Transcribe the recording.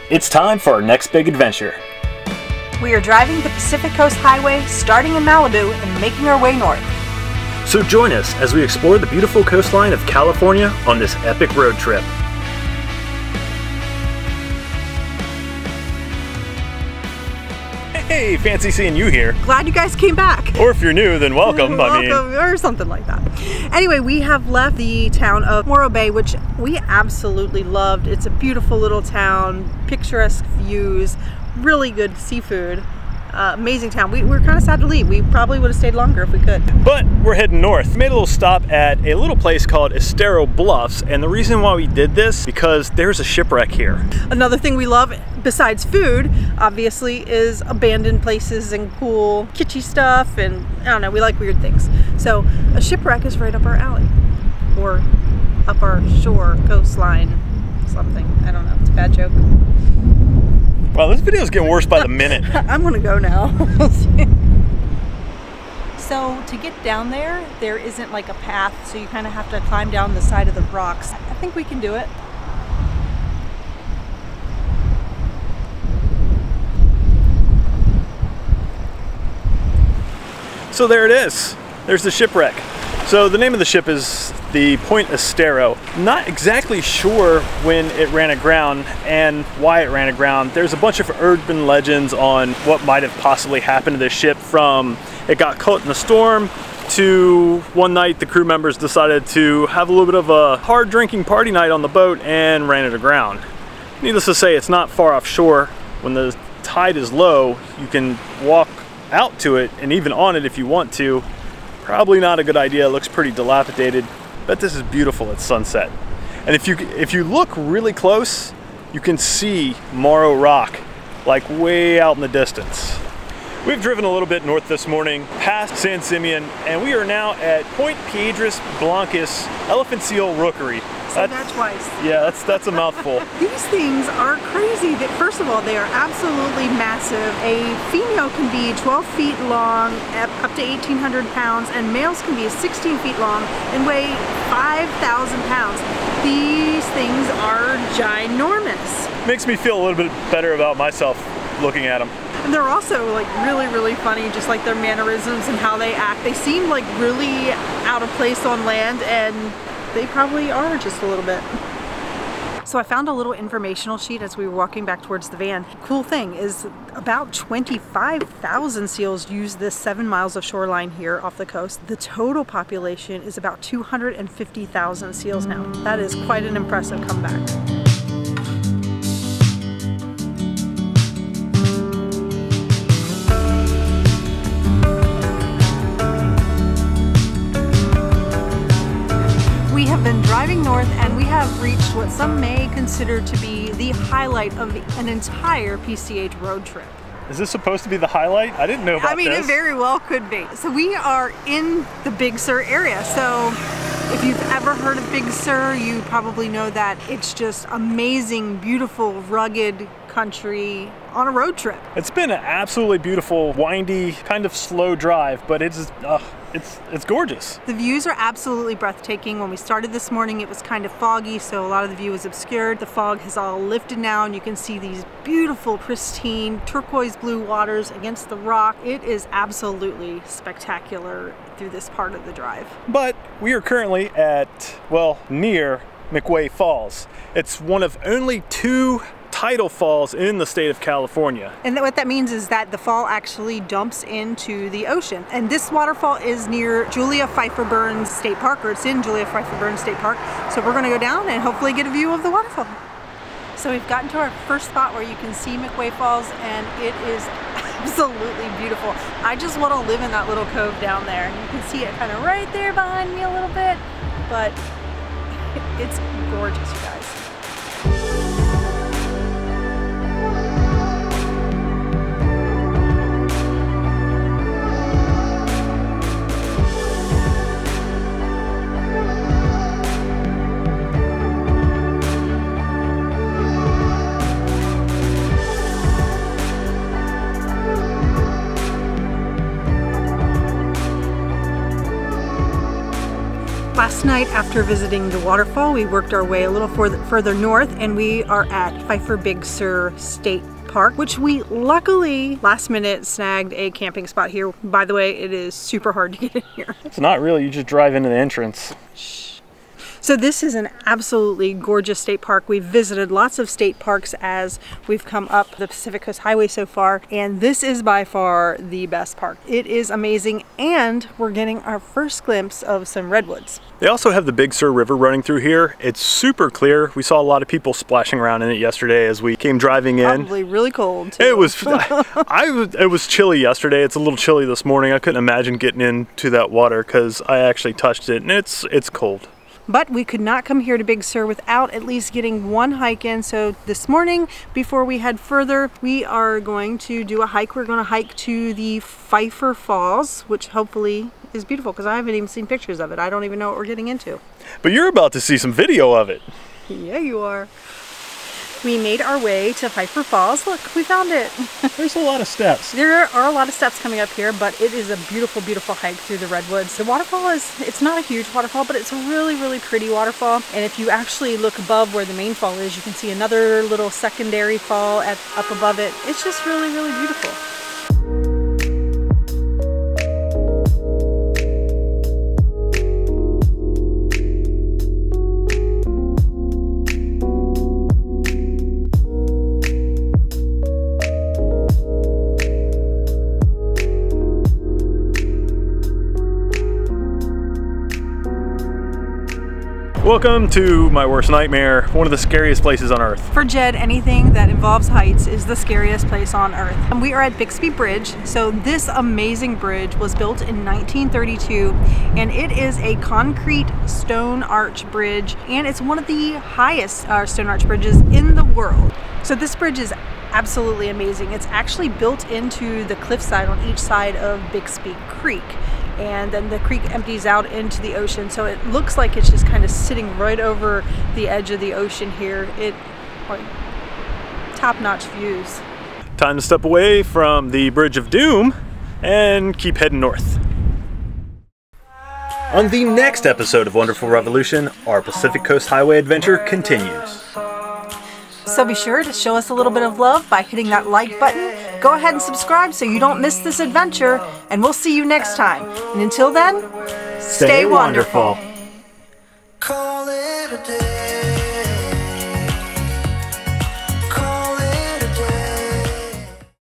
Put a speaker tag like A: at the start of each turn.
A: It's time for our next big adventure.
B: We are driving the Pacific Coast Highway, starting in Malibu and making our way north.
A: So join us as we explore the beautiful coastline of California on this epic road trip. Hey, fancy seeing you here.
B: Glad you guys came back.
A: Or if you're new, then welcome.
B: Welcome, or something like that. Anyway, we have left the town of Morro Bay, which we absolutely loved. It's a beautiful little town, picturesque views, really good seafood. Amazing town. We were kind of sad to leave. We probably would have stayed longer if we could.
A: But we're heading north. We made a little stop at a little place called Estero Bluffs, and the reason why we did this, because there's a shipwreck here.
B: Another thing we love, besides food, obviously, is abandoned places and cool, kitschy stuff, and I don't know, we like weird things. So a shipwreck is right up our alley, or up our shore, coastline, something. I don't know, it's a bad joke.
A: Wow, this video is getting worse by the minute.
B: I'm gonna go now. So to get down there, there isn't like a path, so you kind of have to climb down the side of the rocks. I think we can do it.
A: So there it is. There's the shipwreck. So the name of the ship is the Point Estero. Not exactly sure when it ran aground and why it ran aground. There's a bunch of urban legends on what might have possibly happened to this ship, from it got caught in a storm to one night the crew members decided to have a little bit of a hard drinking party night on the boat and ran it aground. Needless to say, it's not far offshore. When the tide is low, you can walk out to it and even on it if you want to. Probably not a good idea. It looks pretty dilapidated, but this is beautiful at sunset. And if you look really close, you can see Morro Rock like way out in the distance. We've driven a little bit north this morning past San Simeon, and we are now at Point Piedras Blancas Elephant Seal Rookery.
B: Say that twice.
A: Yeah, that's a mouthful.
B: These things are crazy. First of all, they are absolutely massive. A female can be 12 feet long, up to 1,800 pounds, and males can be 16 feet long and weigh 5,000 pounds. These things are ginormous.
A: Makes me feel a little bit better about myself looking at them.
B: And they're also like really funny, just like their mannerisms and how they act. They seem like really out of place on land, and they probably are just a little bit. So I found a little informational sheet as we were walking back towards the van. Cool thing is about 25,000 seals use this 7 miles of shoreline here off the coast. The total population is about 250,000 seals now. That is quite an impressive comeback. We have been driving north and we have reached what some may consider to be the highlight of an entire PCH road trip.
A: Is this supposed to be the highlight? I didn't know about this.
B: I mean, it very well could be. So we are in the Big Sur area. So if you've ever heard of Big Sur, you probably know that it's just amazing, beautiful, rugged country on a road trip.
A: It's been an absolutely beautiful, windy, kind of slow drive, but it's gorgeous.
B: The views are absolutely breathtaking. When we started this morning, it was kind of foggy, so a lot of the view was obscured. The fog has all lifted now, and you can see these beautiful, pristine, turquoise blue waters against the rock. It is absolutely spectacular through this part of the drive.
A: But we are currently at, well, near McWay Falls. It's one of only 2 tidal falls in the state of California. And
B: what that means is that the fall actually dumps into the ocean. And this waterfall is near Julia Pfeiffer Burns State Park, or it's in Julia Pfeiffer Burns State Park. So we're gonna go down and hopefully get a view of the waterfall. So we've gotten to our first spot where you can see McWay Falls, and it is absolutely beautiful. I just want to live in that little cove down there. And you can see it kind of right there behind me a little bit, but it's gorgeous, you guys. Last Last night after visiting the waterfall, we worked our way a little further north and we are at Pfeiffer Big Sur State Park, which we luckily last minute snagged a camping spot here. By the way, it is super hard to get in here.
A: It's not really, you just drive into the entrance.
B: So this is an absolutely gorgeous state park. We've visited lots of state parks as we've come up the Pacific Coast Highway so far, and this is by far the best park. It is amazing, and we're getting our first glimpse of some redwoods.
A: They also have the Big Sur River running through here. It's super clear. We saw a lot of people splashing around in it yesterday as we came driving in.
B: Probably really cold too.
A: It was, it was chilly yesterday. It's a little chilly this morning. I couldn't imagine getting into that water because I actually touched it, and it's cold.
B: But we could not come here to Big Sur without at least getting one hike in. So this morning, before we head further, we are going to do a hike. We're going to hike to the Pfeiffer Falls, which hopefully is beautiful because I haven't even seen pictures of it. I don't even know what we're getting into.
A: But you're about to see some video of it.
B: Yeah, you are. We made our way to Pfeiffer Falls. Look, we found it.
A: There's a lot of steps.
B: There are a lot of steps coming up here, but it is a beautiful, beautiful hike through the redwoods. The waterfall it's not a huge waterfall, but it's a really, really pretty waterfall. And if you actually look above where the main fall is, you can see another little secondary fall up above it. It's just really, really beautiful.
A: Welcome to my worst nightmare, one of the scariest places on earth.
B: For Jed, anything that involves heights is the scariest place on earth. And we are at Bixby Bridge. So this amazing bridge was built in 1932, and it is a concrete stone arch bridge, and it's one of the highest stone arch bridges in the world. So this bridge is absolutely amazing. It's actually built into the cliffside on each side of Bixby Creek. And then the creek empties out into the ocean, so it looks like it's just kind of sitting right over the edge of the ocean here. Like top-notch views.
A: Time to step away from the Bridge of Doom and keep heading north. On the next episode of Wonderful Revolution, our Pacific Coast Highway adventure continues.
B: So be sure to show us a little bit of love by hitting that like button. Go ahead and subscribe so you don't miss this adventure, and we'll see you next time. And until then, stay wonderful.